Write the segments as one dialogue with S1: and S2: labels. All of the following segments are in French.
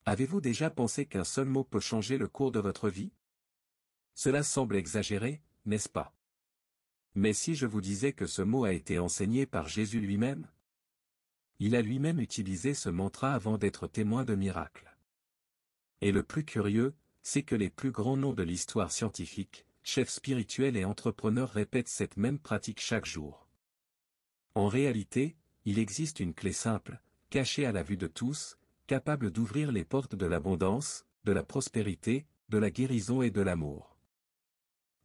S1: Avez-vous déjà pensé qu'un seul mot peut changer le cours de votre vie? Cela semble exagéré, n'est-ce pas? Mais si je vous disais que ce mot a été enseigné par Jésus lui-même? Il a lui-même utilisé ce mantra avant d'être témoin de miracles. Et le plus curieux, c'est que les plus grands noms de l'histoire scientifique, chefs spirituels et entrepreneurs répètent cette même pratique chaque jour. En réalité, il existe une clé simple, cachée à la vue de tous, capable d'ouvrir les portes de l'abondance, de la prospérité, de la guérison et de l'amour.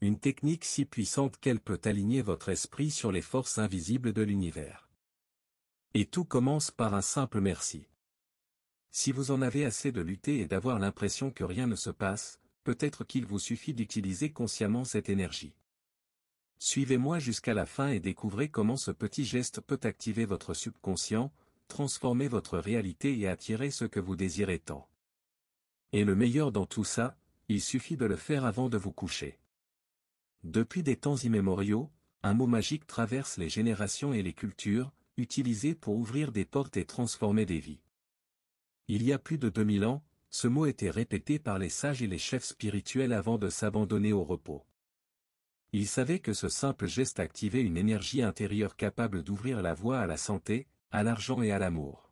S1: Une technique si puissante qu'elle peut aligner votre esprit sur les forces invisibles de l'univers. Et tout commence par un simple merci. Si vous en avez assez de lutter et d'avoir l'impression que rien ne se passe, peut-être qu'il vous suffit d'utiliser consciemment cette énergie. Suivez-moi jusqu'à la fin et découvrez comment ce petit geste peut activer votre subconscient, transformer votre réalité et attirer ce que vous désirez tant. Et le meilleur dans tout ça, il suffit de le faire avant de vous coucher. Depuis des temps immémoriaux, un mot magique traverse les générations et les cultures, utilisé pour ouvrir des portes et transformer des vies. Il y a plus de 2000 ans, ce mot était répété par les sages et les chefs spirituels avant de s'abandonner au repos. Ils savaient que ce simple geste activait une énergie intérieure capable d'ouvrir la voie à la santé, à l'argent et à l'amour.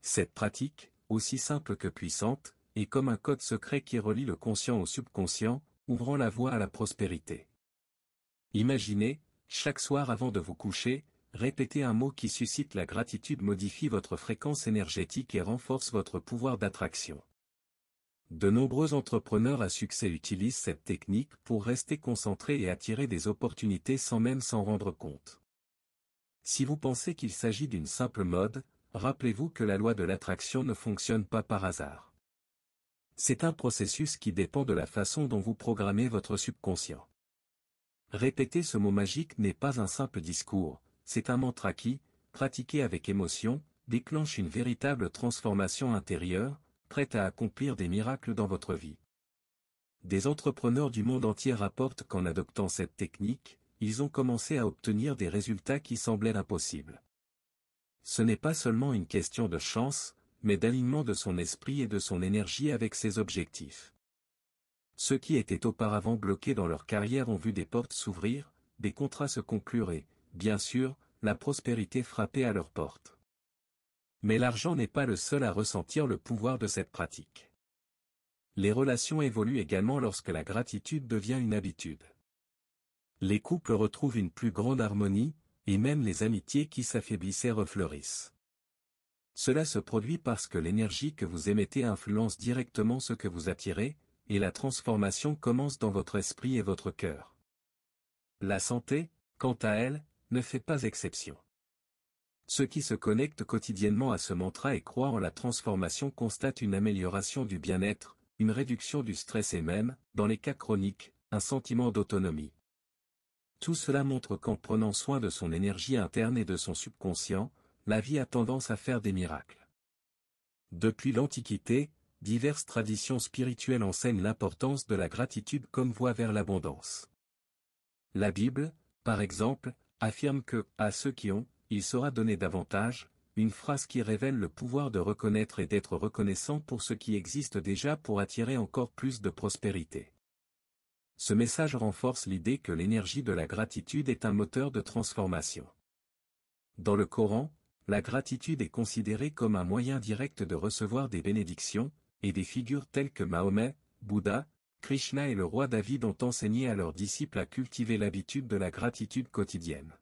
S1: Cette pratique, aussi simple que puissante, est comme un code secret qui relie le conscient au subconscient, ouvrant la voie à la prospérité. Imaginez, chaque soir avant de vous coucher, répéter un mot qui suscite la gratitude modifie votre fréquence énergétique et renforce votre pouvoir d'attraction. De nombreux entrepreneurs à succès utilisent cette technique pour rester concentrés et attirer des opportunités sans même s'en rendre compte. Si vous pensez qu'il s'agit d'une simple mode, rappelez-vous que la loi de l'attraction ne fonctionne pas par hasard. C'est un processus qui dépend de la façon dont vous programmez votre subconscient. Répéter ce mot magique n'est pas un simple discours, c'est un mantra qui, pratiqué avec émotion, déclenche une véritable transformation intérieure, prête à accomplir des miracles dans votre vie. Des entrepreneurs du monde entier rapportent qu'en adoptant cette technique, ils ont commencé à obtenir des résultats qui semblaient impossibles. Ce n'est pas seulement une question de chance, mais d'alignement de son esprit et de son énergie avec ses objectifs. Ceux qui étaient auparavant bloqués dans leur carrière ont vu des portes s'ouvrir, des contrats se conclure et, bien sûr, la prospérité frapper à leurs portes. Mais l'argent n'est pas le seul à ressentir le pouvoir de cette pratique. Les relations évoluent également lorsque la gratitude devient une habitude. Les couples retrouvent une plus grande harmonie, et même les amitiés qui s'affaiblissaient refleurissent. Cela se produit parce que l'énergie que vous émettez influence directement ce que vous attirez, et la transformation commence dans votre esprit et votre cœur. La santé, quant à elle, ne fait pas exception. Ceux qui se connectent quotidiennement à ce mantra et croient en la transformation constatent une amélioration du bien-être, une réduction du stress et même, dans les cas chroniques, un sentiment d'autonomie. Tout cela montre qu'en prenant soin de son énergie interne et de son subconscient, la vie a tendance à faire des miracles. Depuis l'Antiquité, diverses traditions spirituelles enseignent l'importance de la gratitude comme voie vers l'abondance. La Bible, par exemple, affirme que, à ceux qui ont, il sera donné davantage, une phrase qui révèle le pouvoir de reconnaître et d'être reconnaissant pour ce qui existe déjà pour attirer encore plus de prospérité. Ce message renforce l'idée que l'énergie de la gratitude est un moteur de transformation. Dans le Coran, la gratitude est considérée comme un moyen direct de recevoir des bénédictions, et des figures telles que Mahomet, Bouddha, Krishna et le roi David ont enseigné à leurs disciples à cultiver l'habitude de la gratitude quotidienne.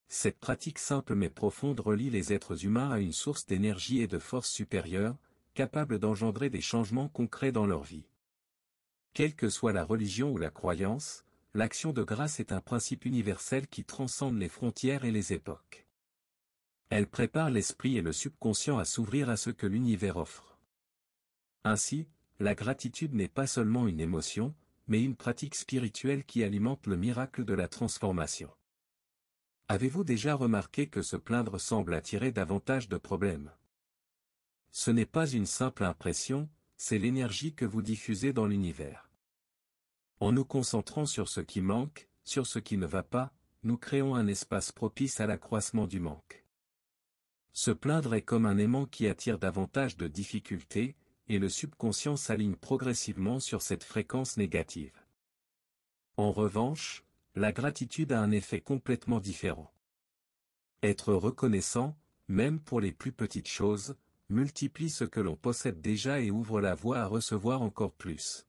S1: Cette pratique simple mais profonde relie les êtres humains à une source d'énergie et de force supérieure, capable d'engendrer des changements concrets dans leur vie. Quelle que soit la religion ou la croyance, l'action de grâce est un principe universel qui transcende les frontières et les époques. Elle prépare l'esprit et le subconscient à s'ouvrir à ce que l'univers offre. Ainsi, la gratitude n'est pas seulement une émotion, mais une pratique spirituelle qui alimente le miracle de la transformation. Avez-vous déjà remarqué que se plaindre semble attirer davantage de problèmes? Ce n'est pas une simple impression, c'est l'énergie que vous diffusez dans l'univers. En nous concentrant sur ce qui manque, sur ce qui ne va pas, nous créons un espace propice à l'accroissement du manque. Se plaindre est comme un aimant qui attire davantage de difficultés, et le subconscient s'aligne progressivement sur cette fréquence négative. En revanche, la gratitude a un effet complètement différent. Être reconnaissant, même pour les plus petites choses, multiplie ce que l'on possède déjà et ouvre la voie à recevoir encore plus.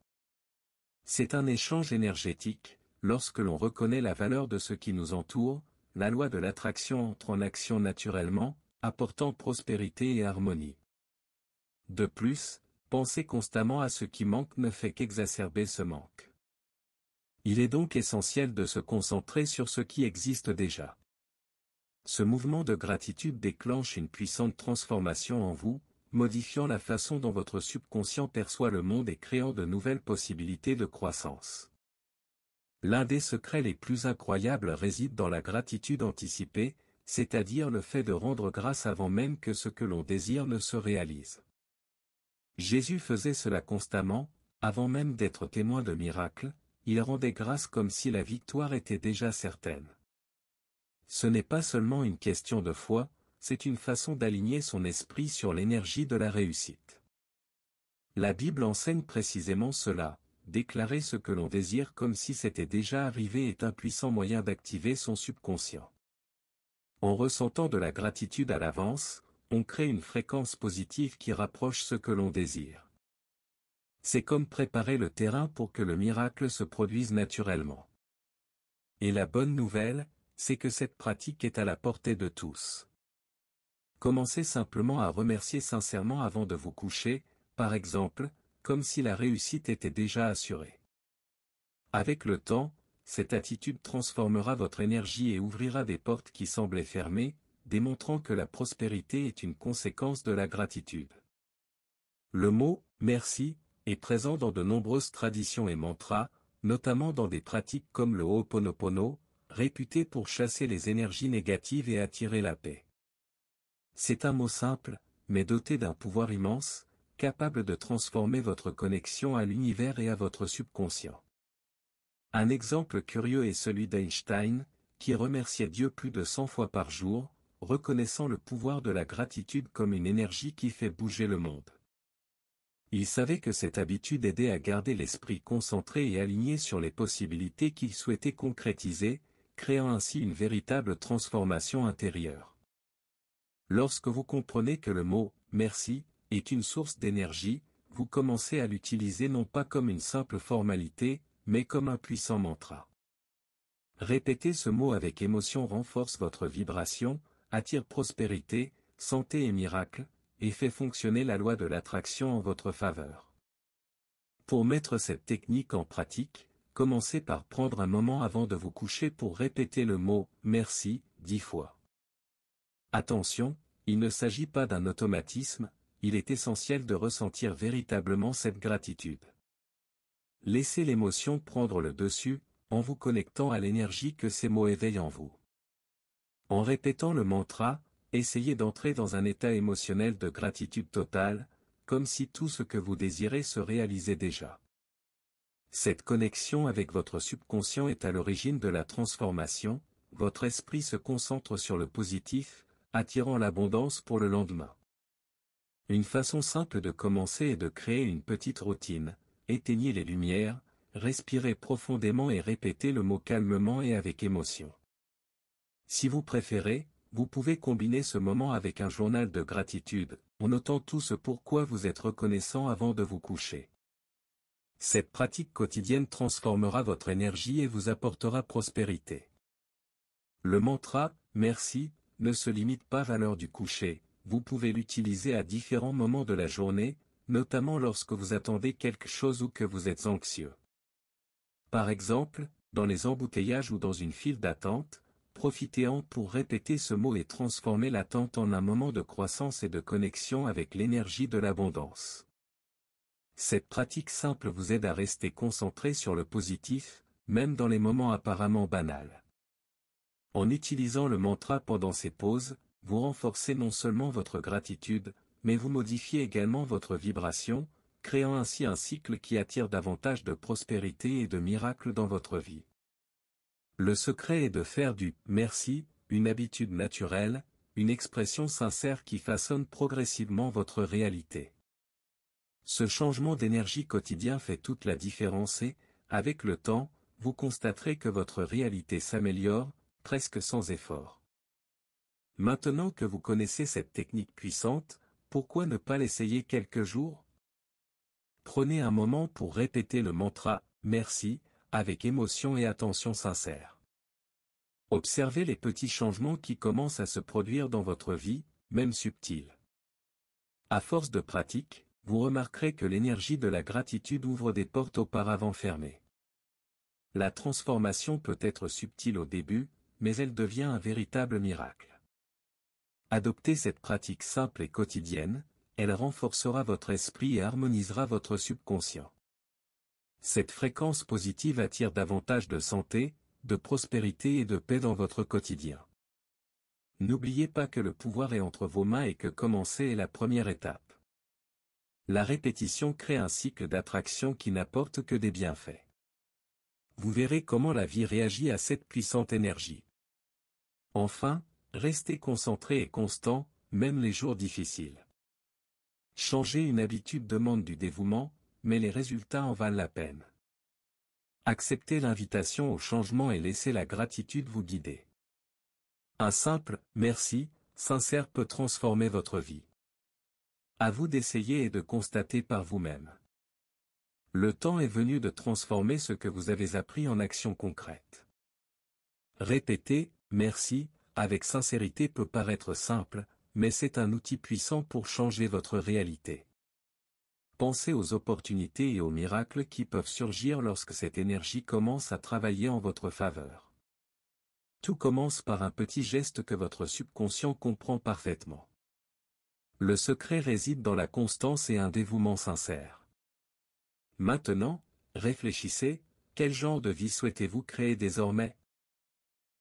S1: C'est un échange énergétique, lorsque l'on reconnaît la valeur de ce qui nous entoure, la loi de l'attraction entre en action naturellement, apportant prospérité et harmonie. De plus, penser constamment à ce qui manque ne fait qu'exacerber ce manque. Il est donc essentiel de se concentrer sur ce qui existe déjà. Ce mouvement de gratitude déclenche une puissante transformation en vous, modifiant la façon dont votre subconscient perçoit le monde et créant de nouvelles possibilités de croissance. L'un des secrets les plus incroyables réside dans la gratitude anticipée, c'est-à-dire le fait de rendre grâce avant même que ce que l'on désire ne se réalise. Jésus faisait cela constamment, avant même d'être témoin de miracles, il rendait grâce comme si la victoire était déjà certaine. Ce n'est pas seulement une question de foi, c'est une façon d'aligner son esprit sur l'énergie de la réussite. La Bible enseigne précisément cela, déclarer ce que l'on désire comme si c'était déjà arrivé est un puissant moyen d'activer son subconscient. En ressentant de la gratitude à l'avance, on crée une fréquence positive qui rapproche ce que l'on désire. C'est comme préparer le terrain pour que le miracle se produise naturellement. Et la bonne nouvelle, c'est que cette pratique est à la portée de tous. Commencez simplement à remercier sincèrement avant de vous coucher, par exemple, comme si la réussite était déjà assurée. Avec le temps, cette attitude transformera votre énergie et ouvrira des portes qui semblaient fermées, démontrant que la prospérité est une conséquence de la gratitude. Le mot « merci » est présent dans de nombreuses traditions et mantras, notamment dans des pratiques comme le Ho'oponopono, réputé pour chasser les énergies négatives et attirer la paix. C'est un mot simple, mais doté d'un pouvoir immense, capable de transformer votre connexion à l'univers et à votre subconscient. Un exemple curieux est celui d'Einstein, qui remerciait Dieu plus de 100 fois par jour, reconnaissant le pouvoir de la gratitude comme une énergie qui fait bouger le monde. Il savait que cette habitude aidait à garder l'esprit concentré et aligné sur les possibilités qu'il souhaitait concrétiser, créant ainsi une véritable transformation intérieure. Lorsque vous comprenez que le mot « merci » est une source d'énergie, vous commencez à l'utiliser non pas comme une simple formalité, mais comme un puissant mantra. Répéter ce mot avec émotion renforce votre vibration, attire prospérité, santé et miracles, et fait fonctionner la loi de l'attraction en votre faveur. Pour mettre cette technique en pratique, commencez par prendre un moment avant de vous coucher pour répéter le mot « merci » 10 fois. Attention, il ne s'agit pas d'un automatisme, il est essentiel de ressentir véritablement cette gratitude. Laissez l'émotion prendre le dessus, en vous connectant à l'énergie que ces mots éveillent en vous. En répétant le mantra, essayez d'entrer dans un état émotionnel de gratitude totale, comme si tout ce que vous désirez se réalisait déjà. Cette connexion avec votre subconscient est à l'origine de la transformation, votre esprit se concentre sur le positif, attirant l'abondance pour le lendemain. Une façon simple de commencer est de créer une petite routine, éteignez les lumières, respirez profondément et répétez le mot calmement et avec émotion. Si vous préférez, vous pouvez combiner ce moment avec un journal de gratitude, en notant tout ce pourquoi vous êtes reconnaissant avant de vous coucher. Cette pratique quotidienne transformera votre énergie et vous apportera prospérité. Le mantra « merci » ne se limite pas à l'heure du coucher, vous pouvez l'utiliser à différents moments de la journée, notamment lorsque vous attendez quelque chose ou que vous êtes anxieux. Par exemple, dans les embouteillages ou dans une file d'attente, profitez-en pour répéter ce mot et transformer l'attente en un moment de croissance et de connexion avec l'énergie de l'abondance. Cette pratique simple vous aide à rester concentré sur le positif, même dans les moments apparemment banals. En utilisant le mantra pendant ces pauses, vous renforcez non seulement votre gratitude, mais vous modifiez également votre vibration, créant ainsi un cycle qui attire davantage de prospérité et de miracles dans votre vie. Le secret est de faire du « merci » une habitude naturelle, une expression sincère qui façonne progressivement votre réalité. Ce changement d'énergie quotidien fait toute la différence et, avec le temps, vous constaterez que votre réalité s'améliore, presque sans effort. Maintenant que vous connaissez cette technique puissante, pourquoi ne pas l'essayer quelques jours? Prenez un moment pour répéter le mantra « Merci » avec émotion et attention sincère. Observez les petits changements qui commencent à se produire dans votre vie, même subtils. À force de pratique, vous remarquerez que l'énergie de la gratitude ouvre des portes auparavant fermées. La transformation peut être subtile au début, mais elle devient un véritable miracle. Adoptez cette pratique simple et quotidienne, elle renforcera votre esprit et harmonisera votre subconscient. Cette fréquence positive attire davantage de santé, de prospérité et de paix dans votre quotidien. N'oubliez pas que le pouvoir est entre vos mains et que commencer est la première étape. La répétition crée un cycle d'attraction qui n'apporte que des bienfaits. Vous verrez comment la vie réagit à cette puissante énergie. Enfin, restez concentré et constant, même les jours difficiles. Changer une habitude demande du dévouement, mais les résultats en valent la peine. Acceptez l'invitation au changement et laissez la gratitude vous guider. Un simple « merci » sincère peut transformer votre vie. À vous d'essayer et de constater par vous-même. Le temps est venu de transformer ce que vous avez appris en action concrète. Répéter « merci » avec sincérité peut paraître simple, mais c'est un outil puissant pour changer votre réalité. Pensez aux opportunités et aux miracles qui peuvent surgir lorsque cette énergie commence à travailler en votre faveur. Tout commence par un petit geste que votre subconscient comprend parfaitement. Le secret réside dans la constance et un dévouement sincère. Maintenant, réfléchissez, quel genre de vie souhaitez-vous créer désormais?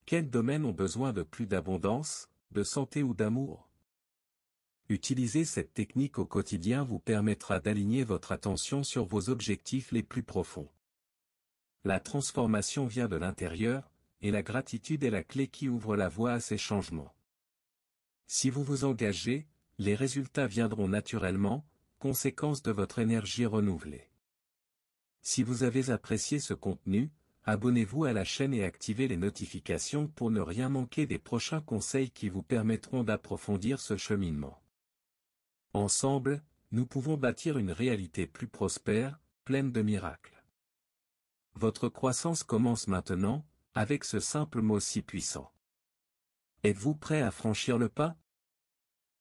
S1: Quels domaines ont besoin de plus d'abondance, de santé ou d'amour? Utiliser cette technique au quotidien vous permettra d'aligner votre attention sur vos objectifs les plus profonds. La transformation vient de l'intérieur, et la gratitude est la clé qui ouvre la voie à ces changements. Si vous vous engagez, les résultats viendront naturellement, conséquence de votre énergie renouvelée. Si vous avez apprécié ce contenu, abonnez-vous à la chaîne et activez les notifications pour ne rien manquer des prochains conseils qui vous permettront d'approfondir ce cheminement. Ensemble, nous pouvons bâtir une réalité plus prospère, pleine de miracles. Votre croissance commence maintenant, avec ce simple mot si puissant. Êtes-vous prêt à franchir le pas?